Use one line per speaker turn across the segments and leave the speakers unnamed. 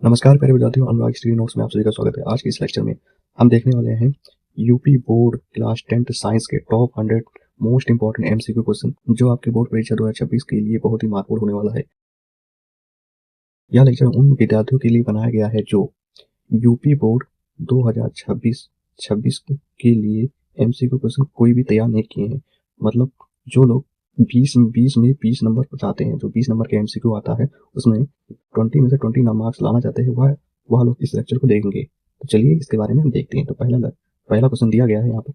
नमस्कार प्यारे विद्यार्थियों, अनुराग स्टडी नोट्स में आप सभी का स्वागत है। आज के इस लेक्चर में हम देखने वाले हैं UP board class 10th science के top 100 most important MCQ question जो आपके बोर्ड परीक्षा 2026 के लिए बहुत ही महत्वपूर्ण होने वाला है। यह लेक्चर उन विद्यार्थियों के लिए बनाया गया है जो यूपी बोर्ड 2026 के लिए एमसीक्यू क्वेश्चन कोई भी तैयार नहीं किए हैं। मतलब जो लोग 20 में 20 नंबर चाहते हैं, जो 20 नंबर के एमसीक्यू आता है उसमें 20 में से 20 मार्क्स लाना चाहते हैं, वह लोग इस लेक्चर को देखेंगे। तो चलिए इसके बारे में हम देखते हैं। तो पहला क्वेश्चन दिया गया है यहाँ पर।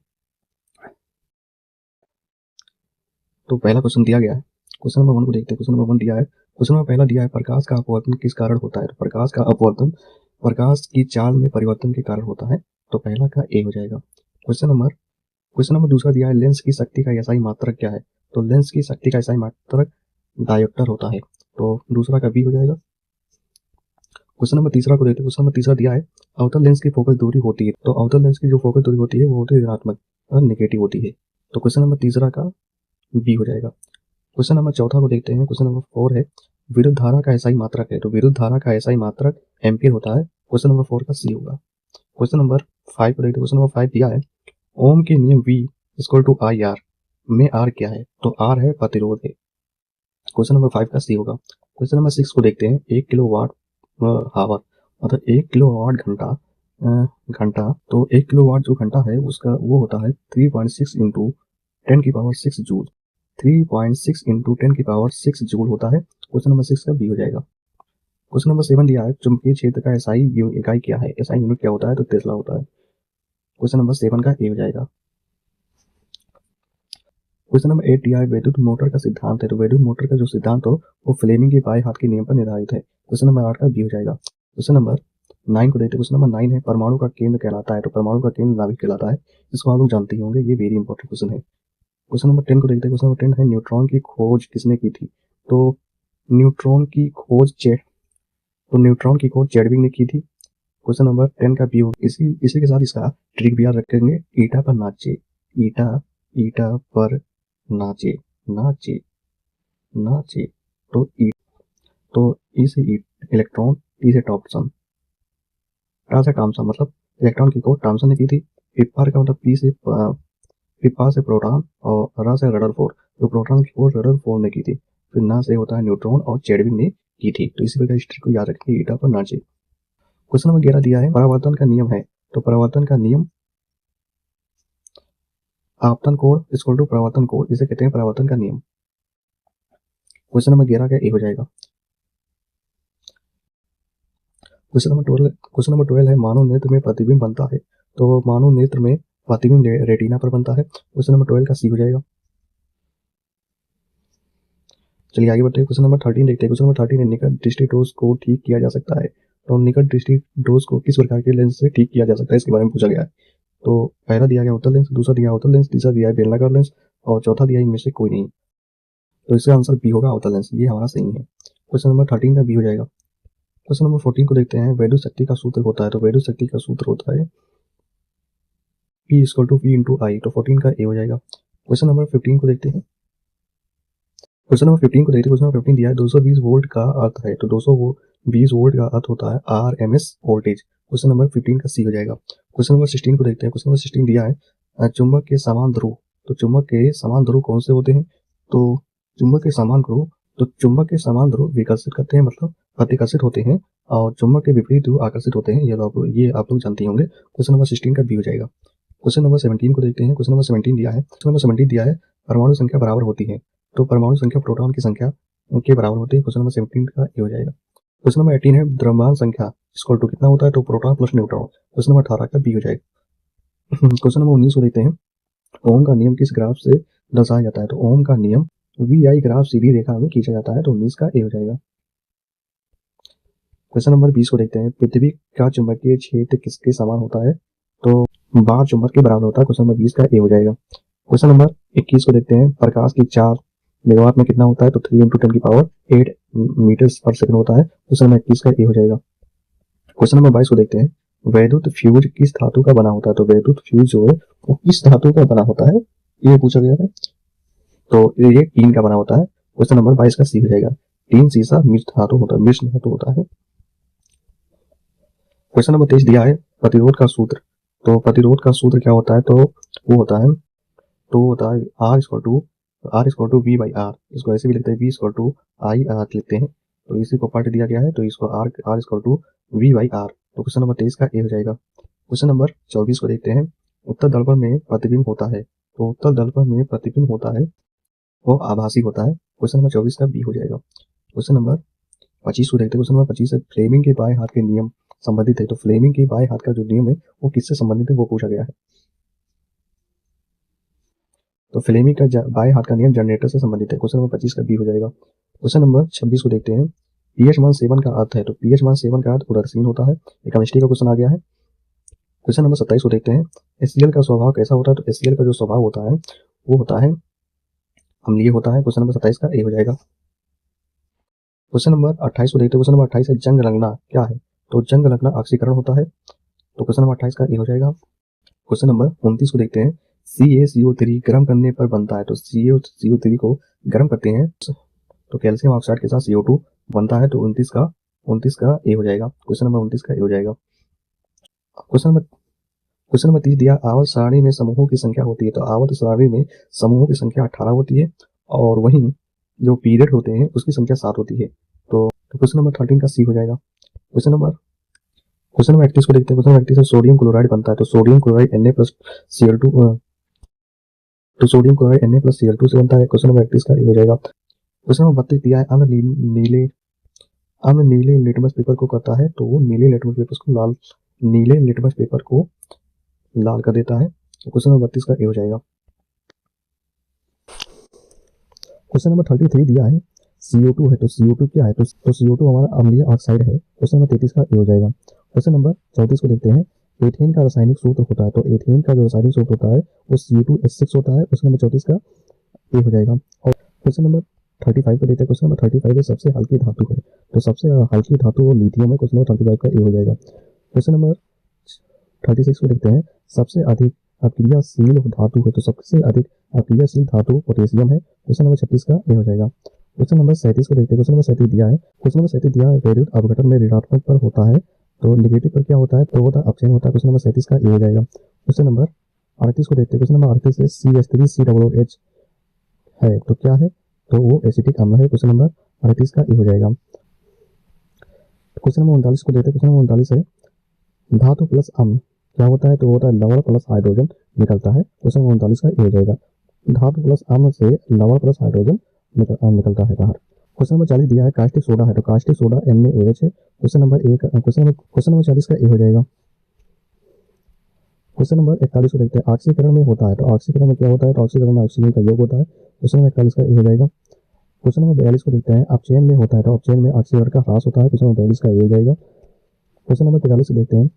तो पहला क्वेश्चन दिया गया है, क्वेश्चन नंबर 1 को देखते हैं। क्वेश्चन नंबर 1 दिया है, क्वेश्चन नंबर पहला दिया है, प्रकाश का अपवर्तन किस कारण होता है? तो प्रकाश का अपवर्तन प्रकाश की चाल में परिवर्तन के कारण होता है। तो पहला का ए हो जाएगा। क्वेश्चन नंबर दूसरा दिया है, लेंस की शक्ति का एसआई मात्रक क्या है? तो लेंस की शक्ति का एसआई मात्रक डायोप्टर होता है। तो दूसरा का बी हो जाएगा। क्वेश्चन नंबर तीसरा को देखते हैं। क्वेश्चन नंबर तीसरा दिया है, अवतल लेंस की फोकस दूरी होती है। तो अवतल लेंस की जो फोकस दूरी होती है वो होती है ऋणात्मक और नेगेटिव होती है। तो क्वेश्चन नंबर तीसरा का बी हो जाएगा। क्वेश्चन नंबर चौथा को देखते हैं। क्वेश्चन नंबर 4 है, विद्युत धारा का एसआई मात्रक है। तो विद्युत धारा का एसआई मात्रक एम्पीयर होता है। क्वेश्चन नंबर 4 का सी होगा। क्वेश्चन नंबर 5 को देखते हैं। क्वेश्चन नंबर 5 दिया है, ओम के नियम V equal to I R में आर क्या है? तो आर है प्रतिरोध है। क्वेश्चन नंबर 5 का सी होगा। क्वेश्चन नंबर 6 को देखते हैं, 1 किलो वाट हावर मतलब 1 किलो वाट घंटा। तो 1 किलो वाट जो घंटा है उसका वो होता है 3.6 इंटू 10 की पावर 6 जूल। 3.6 इंटू 10 की पावर 6 जूल होता है। क्वेश्चन नंबर 6 का बी हो जाएगा। क्वेश्चन नंबर 7 दिया है, चुंबकीय क्षेत्र का एसआई इकाई क्या है? एसआई यूनिट क्या होता है? तो टेस्ला होता है। क्वेश्चन नंबर 7 का ए हो जाएगा। क्वेश्चन नंबर 8 दिया है, वैद्युत मोटर का सिद्धांत है। तो वैद्युत मोटर का जो सिद्धांत हो वो फ्लेमिंग के बाएं हाथ के नियम पर निर्धारित है। क्वेश्चन नंबर 8 का बी हो जाएगा। क्वेश्चन नंबर 9 को देखते हैं। क्वेश्चन नंबर 9 है, परमाणु का केंद्र कहलाता है। तो परमाणु का केंद्र नाभिक कहलाता है। इसको आप लोग जानते ही होंगे, ये वेरी इंपॉर्टेंट क्वेश्चन है। क्वेश्चन नंबर 10 को देखते हैं। क्वेश्चन नंबर 10 है, न्यूट्रॉन की खोज किसने की थी? तो न्यूट्रॉन की खोज चैडविक ने की थी। क्वेश्चन नंबर 10 का बी हो। इसी के साथ इसका ट्रिक भी याद रखेंगे, ईटा पर नाचे, ईटा ईटा पर नाचे नाचे नाचे। तो ई से इलेक्ट्रॉन, टी से टॉप्सन, टा से टॉमसन, मतलब इलेक्ट्रॉन की खोज टॉमसन ने की थी। पिप्पर का मतलब पिप्पा से प्रोटॉन और रा से रदरफोर्ड, तो प्रोटॉन की खोज रदरफोर्ड ने की थी। फिर ना से होता है न्यूट्रॉन और चैडविक ने की थी। तो इसी प्रकार हिस्ट्री को याद रखेंगे, ईटा पर नाचे। क्वेश्चन नंबर 11 दिया है, परावर्तन का नियम है। तो परावर्तन का नियम आपतन कोण इक्वल टू परावर्तन कोण, इसे कहते हैं परावर्तन का नियम। क्वेश्चन नंबर 11 का ए हो जाएगा। क्वेश्चन नंबर 12 है, मानव नेत्र में प्रतिबिंब बनता है। तो मानव नेत्र में प्रतिबिंब रेटिना पर बनता है। क्वेश्चन नंबर 12 का सी हो जाएगा। चलिए आगे बढ़ते हैं। क्वेश्चन नंबर 13 देखते हैं। क्वेश्चन नंबर 13 है, निकट दृष्टि दोष को ठीक किया जा सकता है। तो निकट दृष्टि दोष को किस प्रकार के लेंस से ठीक किया जा सकता है, इसके बारे में पूछा गया है। तो पहला दिया गया उत्तल लेंस, दूसरा दिया अवतल लेंस, तीसरा दिया है बेलनाकार लेंस और चौथा दिया इनमें से कोई नहीं। तो इसका आंसर बी होगा, अवतल लेंस। ये हमारा सही है। क्वेश्चन नंबर 13 का बी हो जाएगा। क्वेश्चन नंबर 14 को देखते हैं, वैद्युत शक्ति का सूत्र होता है। तो वैद्युत शक्ति का सूत्र होता है P equal to P into I. तो 14 का ए हो जाएगा। क्वेश्चन नंबर 15 को देखते हैं। क्वेश्चन नंबर 15 को देखते हैं। क्वेश्चन नंबर 15 दिया है, 220 वोल्ट का अर्थ है। तो 220 वोल्ट का अर्थ होता है RMS वोल्टेज। क्वेश्चन नंबर 15 का सी हो जाएगा। क्वेश्चन नंबर 16 को देखते हैं। क्वेश्चन नंबर 16 दिया है, चुंबक के समान ध्रुव। तो चुंबक के समान ध्रुव कौन से होते हैं? तो चुंबक के समान ध्रुव विकसित करते हैं, मतलब प्रतिकर्षित होते हैं, और चुंबक के विपरीत ध्रुव आकर्षित होते हैं। ये आप लोग जानते होंगे। क्वेश्चन नंबर 16 का बी हो जाएगा। क्वेश्चन नंबर 17 को देखते हैं। क्वेश्चन नंबर 17 दिया है, परमाणु संख्या बराबर होती है। तो परमाणु संख्या प्रोटॉन की संख्या के बराबर होती है। क्वेश्चन नंबर 17 का ए हो जाएगा। क्वेश्चन नंबर 18 है, द्रव्यमान संख्या इक्वल टू कितना होता है? तो proton plus neutron. Question number 18 का बी हो जाएगा। क्वेश्चन नंबर 19 को देखते हैं, ओम का नियम किस ग्राफ से दर्शाया जाता है? तो ओम का नियम VI ग्राफ सीधी रेखा में खींचा जाता है। तो 19 का ए हो जाएगा। क्वेश्चन नंबर 20 को देखते हैं, पृथ्वी का चुंबकीय क्षेत्र किसके समान होता है? तो बार चुंबक के बराबर होता है। क्वेश्चन नंबर 20 का ए हो जाएगा। क्वेश्चन नंबर 21 को देखते हैं, प्रकाश की चाल मेगावाट में कितना होता है? तो 3 इंटू 10 की पावर 8 मीटर पर सेकंड होता है। क्वेश्चन नंबर 21 का ए हो जाएगा। क्वेश्चन नंबर 22 को देखते हैं, वैद्युत फ्यूज किस धातु का बना होता है? तो वैद्युत फ्यूज जो है वो किस धातु का बना होता है, ये पूछा गया है। तो ये टीन का बना होता है। क्वेश्चन नंबर 22 का सी हो जाएगा। टीन सीसा मिश्र धातु होता है। क्वेश्चन नंबर 23 दिया है प्रतिरोध का सूत्र। तो प्रतिरोध का सूत्र क्या होता है, तो वो होता है R equal to V by R. इसको ऐसे भी लिखते हैं, V equal to I R लिखते हैं। तो इसी को पार्ट दिया गया है, तो इसको R equal to V by R. तो क्वेश्चन नंबर 23 का ए हो जाएगा। क्वेश्चन नंबर 24 को देखते हैं। उत्तर दर्पण में प्रतिबिंब होता है, तो उत्तर दर्पण में प्रतिबिंब होता है वो आभासी होता है। क्वेश्चन नंबर 24 का बी हो जाएगा। क्वेश्चन नंबर 25 को देखते हैं। क्वेश्चन नंबर 25 है फ्लेमिंग के बाएं हाथ के नियम संबंधित है। तो फ्लेमिंग के बाएं हाथ का जो नियम है वो किससे संबंधित है वो पूछा गया है। तो फ्लेमिंग का बाएं हाथ का नियम जनरेटर से संबंधित है। क्वेश्चन नंबर 25 का बी हो जाएगा। क्वेश्चन नंबर 26 को देखते हैं। पीएच मान 7 का अर्थ है, तो पीएच मान 7 का अर्थ उदासीन होता है। एक केमिस्ट्री का क्वेश्चन आ गया है। क्वेश्चन नंबर 27 को देखते हैं। HCl का स्वभाव कैसा होता है, तो HCl का जो स्वभाव होता है वो होता है अम्लीय होता है। क्वेश्चन नंबर 27 का ए हो जाएगा। क्वेश्चन नंबर 28 को देखते हैं। क्वेश्चन नंबर 28 है जंग लगना क्या है, तो जंग लगना ऑक्सीकरण होता है। तो क्वेश्चन नंबर 28 का ए हो जाएगा। क्वेश्चन नंबर 29 को देखते हैं। CaCO3 गर्म करने पर बनता है, तो CO3 को गर्म करते हैं तो कैल्शियम ऑक्साइड के साथ CO2 बनता है। तो 29 का ए हो जाएगा। क्वेश्चन नंबर 29 का ए हो जाएगा। क्वेश्चन नंबर 30 दिया आवर्त सारणी में समूहों की संख्या होती है, तो आवर्त सारणी में समूहों की संख्या 18 होती है और वहीं जो पीरियड होते हैं उसकी संख्या 7 होती है। तो क्वेश्चन नंबर 13 का सी हो जाएगा। क्वेश्चन नंबर 31 को देखते हैं। क्वेश्चन नंबर 31 से सोडियम क्लोराइड बनता है, तो सोडियम क्लोराइड Na+Cl2 से बनता है। क्वेश्चन नंबर 31 का ए हो जाएगा। क्वेश्चन नंबर 32 दिया है अम्ल नीले लिटमस पेपर को करता है, तो वो नीले लिटमस पेपर को लाल कर देता है। तो क्वेश्चन नंबर 32 का ए हो जाएगा। क्वेश्चन नंबर 33 दिया है CO2 है, तो CO2 क्या है, तो CO2 हमारा अम्लीय ऑक्साइड है। क्वेश्चन नंबर 33 का ए हो जाएगा। क्वेश्चन नंबर 34 को देखते हैं। एथेन का रासायनिक सूत्र होता है, तो एथेन का जो रासायनिक सूत्र होता है वो CO2H6 होता है। क्वेश्चन नंबर 34 का ए हो जाएगा। और क्वेश्चन नंबर 35 को देखते हैं। क्वेश्चन नंबर 35 सबसे हल्की धातु है, तो सबसे हल्की धातु वो लिथियम है। क्वेश्चन नंबर 35 का ए हो जाएगा। क्वेश्चन नंबर 36 को देखते हैं। सबसे अधिक अक्रियाशील धातु है, तो सबसे अधिक अक्रियाशील धातु पोटेशियम है। क्वेश्चन नंबर 36 का ए हो जाएगा। क्वेश्चन नंबर 37 को देखते हैं। क्वेश्चन नंबर 37 दिया है। क्वेश्चन नंबर 37 दिया है वैद्युत अपघटन में ऋणात्मक पर होता है, तो नेगेटिव पर क्या होता है, तो होता है अपचयन होता है। क्वेश्चन नंबर 37 का ए हो जाएगा। क्वेश्चन नंबर 38 को देखते हैं। क्वेश्चन नंबर 38 है CH3COOH है, तो क्या है, तो वो एसिटिक अम्ल है। क्वेश्चन नंबर 38 का ए हो जाएगा। क्वेश्चन नंबर 39 को देखते हैं। क्वेश्चन नंबर 39 है धातु प्लस अम्ल क्या होता है, तो होता है लवण प्लस हाइड्रोजन निकलता है। क्वेश्चन नंबर 39 का ए हो जाएगा। धातु प्लस अम्ल से लवण प्लस हाइड्रोजन निकलता है बाहर। क्वेश्चन नंबर 40 दिया है कास्टिक सोडा है, तो कास्टिक सोडा NaOH है। क्वेश्चन नंबर 40 का ए हो जाएगा। क्वेश्चन नंबर 41 को देखते हैं। ऑक्सीकरण में होता है, तो ऑक्सीकरण में क्या होता है, तो ऑक्सीकरण में ऑक्सीजन का योग होता है। क्वेश्चन नंबर 41 का ए हो जाएगा। क्वेश्चन नंबर 42 को देखते हैं। अपचयन में होता है, तो अपचयन में ऑक्सीकरण का ह्रास होता है। क्वेश्चन नंबर 42 का ए हो जाएगा। क्वेश्चन नंबर 43 को देखते हैं।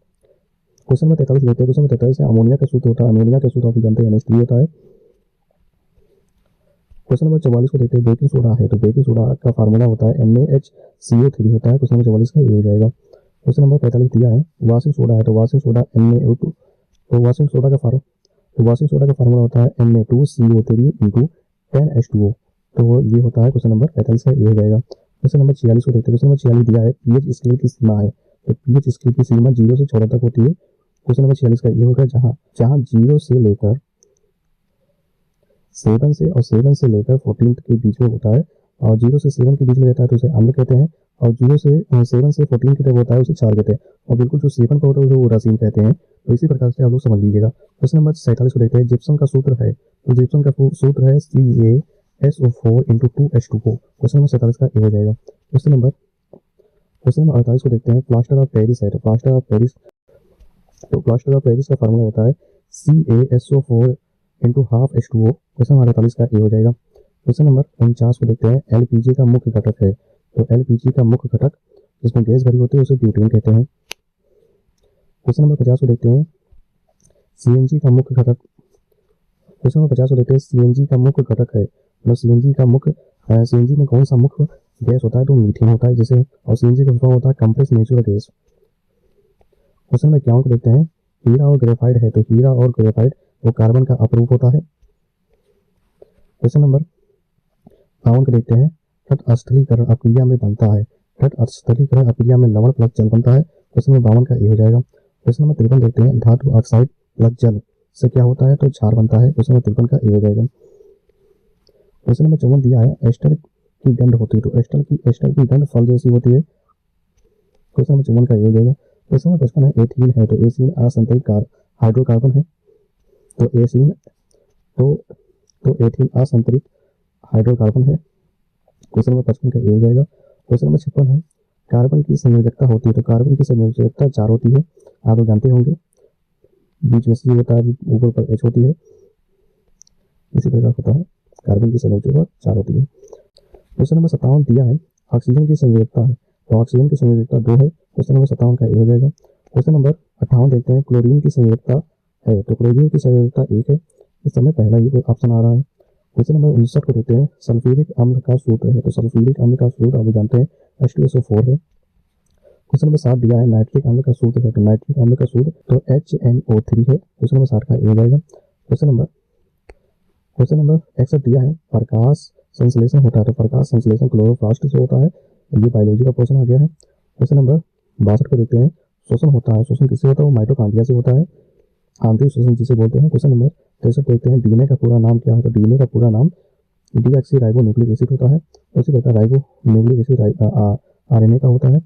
क्वेश्चन नंबर 43 देखते हैं। क्वेश्चन नंबर 43 से अमोनिया का सूत्र होता है, अमोनिया का सूत्र आप जानते हैं NH3 होता है। क्वेश्चन नंबर 44 को देखते हैं। बेकिंग सोडा है, तो बेकिंग सोडा का फार्मूला होता है NaHCO3 होता है। क्वेश्चन नंबर 44 का ए हो जाएगा। क्वेश्चन नंबर 45 दिया है वाशिंग सोडा है, तो वाशिंग सोडा NaO2, तो वाशिंग सोडा का फार्मूला होता है Na2CO3 × 10H2O, तो ये होता है। क्वेश्चन नंबर 45 का ए हो जाएगा। क्वेश्चन नंबर 46 को देखते हैं। क्वेश्चन नंबर 46 दिया है पीएच स्केल की सीमा है, तो पीएच स्केल की सीमा 0 से 14 तक होती है। क्वेश्चन नंबर 46 का ये होगा जहाँ 0 से लेकर 7 से और 7 से लेकर 14 के बीच में होता है, और 0 से 7 के बीच में रहता है तो उसे अम्ल कहते हैं, और 0 से 7 से 14 की तरफ होता है उसे क्षार कहते हैं, और बिल्कुल जो 7 का होता है उसे उदासीन कहते हैं। तो इसी प्रकार से आप लोग समझ लीजिएगा। क्वेश्चन नंबर 47 को देखते हैं। जिप्सम का सूत्र है, तो जिप्सम का सूत्र है CaSO4 × 2H2O। क्वेश्चन नंबर 47 का ए हो जाएगा। क्वेश्चन नंबर 48 को देखते हैं। प्लास्टर ऑफ पेरिस है, तो प्लास्टर ऑफ पेरिस का फार्मूला होता है CaSO4 × 12H2O। क्वेश्चन नंबर 48 का ए हो जाएगा। क्वेश्चन नंबर 49 को देखते हैं। LPG का मुख्य घटक है, तो LPG का मुख्य घटक जिसमें गैस भरी होती है उसे ब्यूटेन कहते हैं। क्वेश्चन नंबर 50 को देखते हैं। CNG का मुख्य घटक, क्वेश्चन नंबर 50 को देखते हैं। CNG का मुख्य घटक है, मतलब CNG में कौन सा मुख्य गैस होता है, तो मीथेन होता है जैसे, और CNG का फॉर्म होता है compressed natural gas. Question number 51 को देखते हैं। हीरा और ग्रेफाइट है, तो हीरा और ग्रेफाइट वो कार्बन का अपरूप होता है। क्वेश्चन नंबर 52 को देखते हैं। तटस्थलीकरण अक्रिया में बनता है, तटस्थलीकरण अक्रिया में लवण प्लस जल बनता है। क्वेश्चन नंबर 52 का ए हो जाएगा। क्वेश्चन नंबर 53 देखते हैं, धातु ऑक्साइड प्लस जल से क्या होता है, तो क्षार बनता है। क्वेश्चन नंबर 53 का ए हो जाएगा। क्वेश्चन नंबर 54 दिया है, एस्टर की गंध होती है, तो एस्टर की गंध फल जैसी होती है। क्वेश्चन नंबर 54 का ए हो जाएगा। क्वेश्चन नंबर 55 है, एथीन है, तो एथीन असंतुलित हाइड्रोकार्बन है, तो एथीन तो एथीन असंतुलित हाइड्रोकार्बन है। क्वेश्चन नंबर 55 का ए हो जाएगा। क्वेश्चन नंबर 56 है, कार्बन की संयोजकता होती है, तो कार्बन की संयोजकता 4 होती है, आप लोग जानते होंगे, बीच में सी होता है, ऊपर पर एच होती है, इसी प्रकार होता है, कार्बन की संयोजकता 4 होती है। क्वेश्चन नंबर 57 दिया है, ऑक्सीजन की संयोजकता है, तो ऑक्सीजन की संयोजकता 2 है। क्वेश्चन नंबर 57 का ए हो जाएगा। क्वेश्चन नंबर 58 देखते हैं, क्लोरीन की संयोजकता है, तो क्लोरीन की संयोजकता 1 है, इस समय पहला ही ऑप्शन आ रहा है। क्वेश्चन नंबर 59 को देखते हैं, सल्फ्यूरिक अम्ल का सूत्र है, तो सल्फ्यूरिक अम्ल का सूत्र आप जानते हैं H2SO4 है। क्वेश्चन नंबर 60 दिया है, नाइट्रिक अम्ल का सूत्र है, तो नाइट्रिक अम्ल का सूत्र तो HNO3 है। क्वेश्चन नंबर 60 का ए हो जाएगा। क्वेश्चन नंबर 61 दिया है, प्रकाश संश्लेषण होता है, तो प्रकाश संश्लेषण क्लोरोप्लास्ट से होता है, ये बायोलॉजी का क्वेश्चन आ गया है। क्वेश्चन नंबर 62 को देखते हैं, शोषण होता है, शोषण किससे होता है, वो माइटोकॉन्ड्रिया से होता है, आंतरिक शोषण जिसे बोलते हैं। क्वेश्चन नंबर 63 देखते हैं, डीएनए का पूरा नाम क्या है, तो डीएनए का पूरा नाम डीऑक्सी राइबो न्यूक्लिक एसिड होता है, उसी प्रकार राइबो न्यूक्लिक एसिड आरएनए का होता है।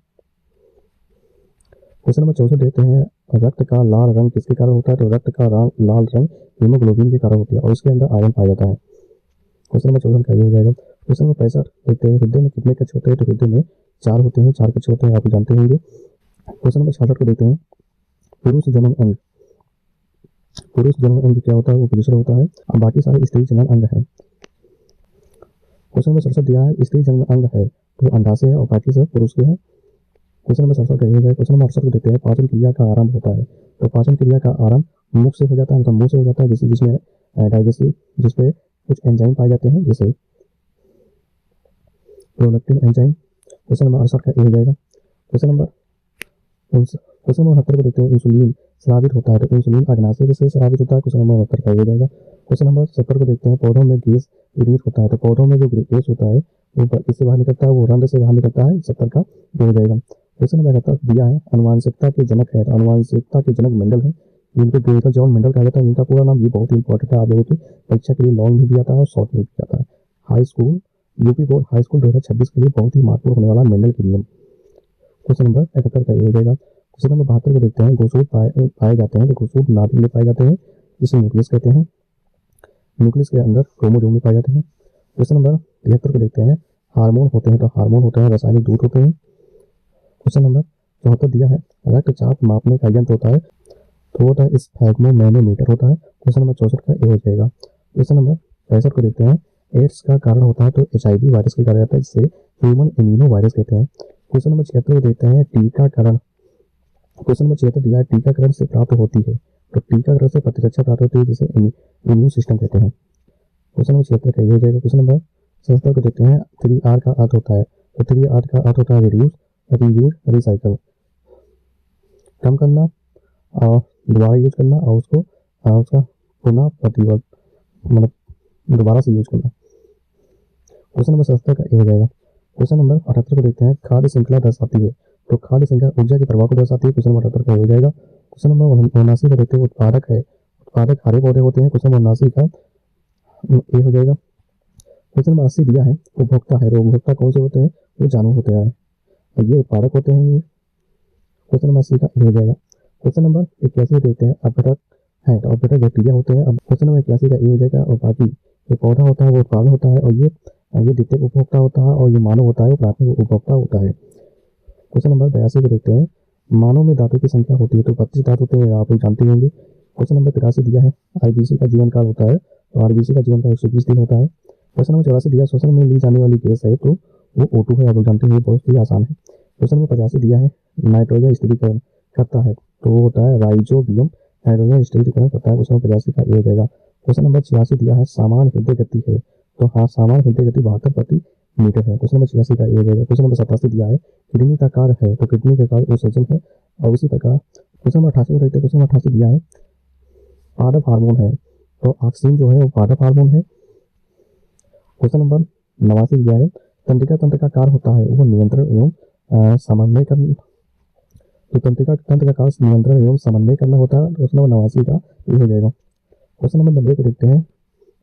क्वेश्चन नंबर 64 देखते हैं, रक्त का लाल रंग किसके कारण होता है, तो रक्त का लाल रंग हीमोग्लोबिन के कारण होती है, और इसके अंदर आयरन पाया जाता है। क्वेश्चन नंबर 64 का ये हो जाएगा। क्वेश्चन नंबर 65 देखते हैं, हृदय में कितने कक्ष होते हैं, तो हृदय में 4 होते हैं, 4 कक्ष होते हैं, आप जानते होंगे। क्वेश्चन नंबर 66 को देखते हैं, पुरुष जनन अंग क्या होता है, वो पुरुष होता है, और बाकी सारे स्त्री जनन अंग है। क्वेश्चन नंबर 67 दिया है, स्त्री जनन अंग है, तो अंडाशय है, और बाकी सब पुरुष के हैं। क्वेश्चन नंबर 67 का ये हो जाएगा। क्वेश्चन नंबर 68 को देखते हैं, पाचन क्रिया का आरंभ होता है, तो पाचन क्रिया का आरंभ मुख से हो जाता है, मतलब मुंह से हो जाता है, जिसमें डाइजेस्टिव जिसपे कुछ एंजाइम पाए जाते हैं, जैसे प्रोलैक्टिन एंजाइम। क्वेश्चन नंबर 68 का ए हो जाएगा। क्वेश्चन नंबर 69 को देखते हैं, इंसुलिन स्रावित होता है, तो इंसुलिन अग्नाशय से स्रावित होता है। क्वेश्चन नंबर 69 का ए हो जाएगा। क्वेश्चन नंबर 70 को देखते हैं, पौधों में गैस निर्मित होता है, तो पौधों में जो गैस होता है वो किससे बाहर निकलता है, वो रंध्र से बाहर निकलता है। 70 का ए हो जाएगा। क्वेश्चन नंबर 71 दिया है, अनुवांशिकता के जनक है, तो अनुवांशिकता के जनक मेंडल है, जिनको ग्रेगर जॉन मेंडल कहा जाता है, इनका पूरा नाम, ये बहुत ही इंपॉर्टेंट है, आप लोगों की परीक्षा के लिए लॉन्ग में भी आता है और शॉर्ट में भी आता है। High school UP board high school 2026 के लिए बहुत ही महत्वपूर्ण होने वाला मेंडल के नियम। क्वेश्चन नंबर 71 का ये हो जाएगा। क्वेश्चन नंबर 72 को देखते हैं, गोसूट पाए जाते हैं, तो गोसूट नाभिक में पाए जाते हैं, जिसे न्यूक्लियस कहते हैं, न्यूक्लियस के अंदर क्रोमोसोम में पाए जाते हैं। क्वेश्चन नंबर 73 को देखते हैं, हार्मोन होते हैं, तो हार्मोन होते हैं रासायनिक दूत होते हैं। क्वेश्चन नंबर 74 दिया है, रक्तचाप मापने का यंत्र होता है, तो होता है स्फैग्मोमैनोमीटर होता है। क्वेश्चन नंबर 64 का ए हो जाएगा। क्वेश्चन नंबर 65 को देखते हैं, एड्स का कारण होता है, तो HIV वायरस के कारण जाता है, जिसे ह्यूमन इम्यूनो वायरस कहते हैं। क्वेश्चन नंबर 76 को देखते हैं, टीकाकरण। क्वेश्चन नंबर 76 दिया है, टीकाकरण से प्राप्त होती है, तो टीकाकरण से प्रतिरक्षा प्राप्त होती है, जिसे इम्यून सिस्टम कहते हैं। क्वेश्चन नंबर 76 का ये हो जाएगा। क्वेश्चन नंबर 77 को देखते हैं, 3R का अर्थ होता है, तो 3R का अर्थ होता है रिड्यूस, रीयूज, रिसाइकल, कम करना और दोबारा यूज करना, और उसका पुनः प्रतिवर्ग, मतलब दोबारा से यूज करना। क्वेश्चन नंबर 77 का ए हो जाएगा। क्वेश्चन नंबर 78 को देखते हैं, खाद्य श्रृंखला दर्शाती है, तो खाद्य श्रृंखला ऊर्जा के प्रभाव को दर्शाती है। क्वेश्चन नंबर 78 का ए हो जाएगा। क्वेश्चन नंबर 79 को देखते हैं, उत्पादक हरे पौधे होते हैं। क्वेश्चन नंबर 79 का ए हो जाएगा। क्वेश्चन नंबर 80 दिया है, उपभोक्ता है, तो उपभोक्ता कौन से होते हैं, वो जानवर होते हैं, और ये उत्पादक होते हैं ये। क्वेश्चन नंबर 80 का ए हो जाएगा। क्वेश्चन नंबर 81 देखते हैं, अपघटक है, तो अपघटक बैक्टीरिया होते हैं। अब क्वेश्चन नंबर 81 का ए हो जाएगा। और बाकी जो पौधा होता है वो उत्पादन होता है, और ये द्वितीयक उपभोक्ता होता है, और ये मानव होता है वो प्राथमिक उपभोक्ता होता है। क्वेश्चन नंबर 82 को देखते हैं, मानव में धातु की संख्या होती है, तो 25 धातु होते हैं, आप लोग जानते होंगे। क्वेश्चन नंबर 83 दिया है, IBC का जीवन काल होता है, तो RBC का जीवन काल 120 दिन होता है। क्वेश्चन नंबर 84 दिया, श्वसन में ली जाने वाली गैस है, तो वो O2 है, आप लोग जानते हैं, बहुत ही आसान है। क्वेश्चन नंबर 85 दिया है, नाइट्रोजन स्थिरीकरण करता है, तो वो होता है राइजोबियम, नाइट्रोजन स्थिरीकरण करता है। क्वेश्चन नंबर 85 का ए हो जाएगा। क्वेश्चन नंबर 86 दिया है, सामान्य हृदय गति है, तो हाँ, सामान्य हृदय गति 72 प्रति मीटर है। क्वेश्चन नंबर 86 का ए हो जाएगा। क्वेश्चन नंबर 87 दिया है, किडनी का कार्य है, तो किडनी का कार्य उत्सर्जन है, और उसी प्रकार क्वेश्चन नंबर 88 को देखते हैं। क्वेश्चन नंबर 88 दिया है, पादप हार्मोन है, तो ऑक्सीन जो है वो पादप हार्मोन है। क्वेश्चन नंबर 89 दिया है, तंत्रिका तंत्र का कार्य होता है, वो नियंत्रण एवं समन्वय करना। तो तंत्र का कार्य नियंत्रण एवं समन्वय करना होता है। क्वेश्चन नंबर 89 का ये हो जाएगा। क्वेश्चन नंबर 90 को देखते हैं।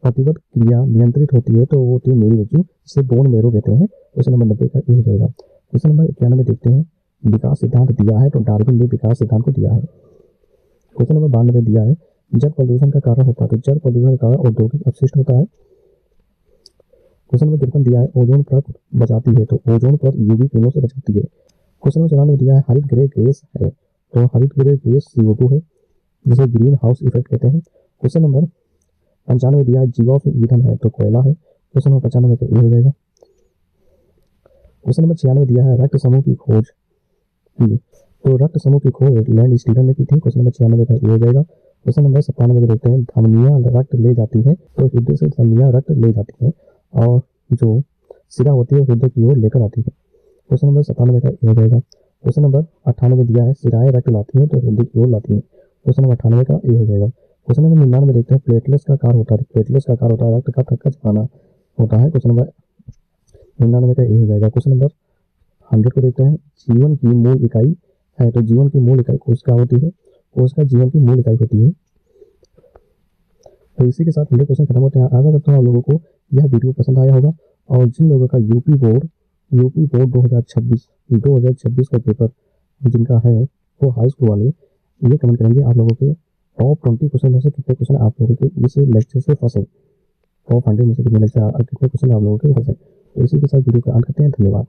प्रतिवर्त क्रिया नियंत्रित होती है तो वो होती है मेरी रज्जु, जिसे बोन मैरो कहते हैं। क्वेश्चन नंबर 90 का ये हो जाएगा। क्वेश्चन नंबर 91 देखते हैं। विकास सिद्धांत दिया है तो डार्विन ने विकास सिद्धांत को दिया है। क्वेश्चन नंबर 92 दिया है। जल प्रदूषण का कारण होता है तो जल प्रदूषण का कारण औद्योगिक अपशिष्ट होता है। क्वेश्चन नंबर 53 दिया है। ओजोन परत बचाती है तो ओजोन परत यूवी किरणों से बचाती है। क्वेश्चन नंबर 94 दिया है। हरित गृह गैस है तो हरित गृह गैस CO2 है, जिसे ग्रीन हाउस इफेक्ट कहते हैं। क्वेश्चन नंबर 95 दिया है। जीवाश्म ईंधन है तो कोयला है। क्वेश्चन नंबर 95 का ये हो जाएगा। क्वेश्चन नंबर 96 दिया है। रक्त समूह की खोज की तो रक्त समूह की खोज लैंड स्टीलर ने की थी। क्वेश्चन नंबर 96 का ये हो जाएगा। क्वेश्चन नंबर 97 को देखते हैं। धमनियां रक्त ले जाती है तो हृदय से धमनियां रक्त ले जाती है और जो सिरा होती है हृदय की ओर लेकर आती है। क्वेश्चन नंबर 97 का ये हो जाएगा। क्वेश्चन नंबर 98 दिया है। सिराएं रक्त लाती है तो हृदय की ओर लाती है। क्वेश्चन नंबर 98 का ये हो जाएगा। क्वेश्चन नंबर 99 देखते हैं। प्लेटलेट्स का कार्य होता है। प्लेटलेट्स का कार्य होता है रक्त का थक्का जमाना होता है। क्वेश्चन नंबर 99 का ये हो जाएगा। क्वेश्चन नंबर 100 को देखते हैं। जीवन की मूल इकाई है तो जीवन की मूल इकाई कोशिका होती है। कोशिका जीवन की मूल इकाई होती है। तो इसी के साथ 100 क्वेश्चन खत्म होते हैं। आशा करता हूँ आप लोगों को यह वीडियो पसंद आया होगा और जिन लोगों का यूपी बोर्ड 2026 का पेपर जिनका है वो हाई स्कूल वाले ये कमेंट करेंगे आप लोगों के टॉप 20 क्वेश्चन में से कितने क्वेश्चन आप लोगों के इस लेक्चर से फंसे, टॉप 100 में से कितने क्वेश्चन आप लोगों के फंसे। तो इसी के साथ वीडियो का अंत करते हैं। धन्यवाद।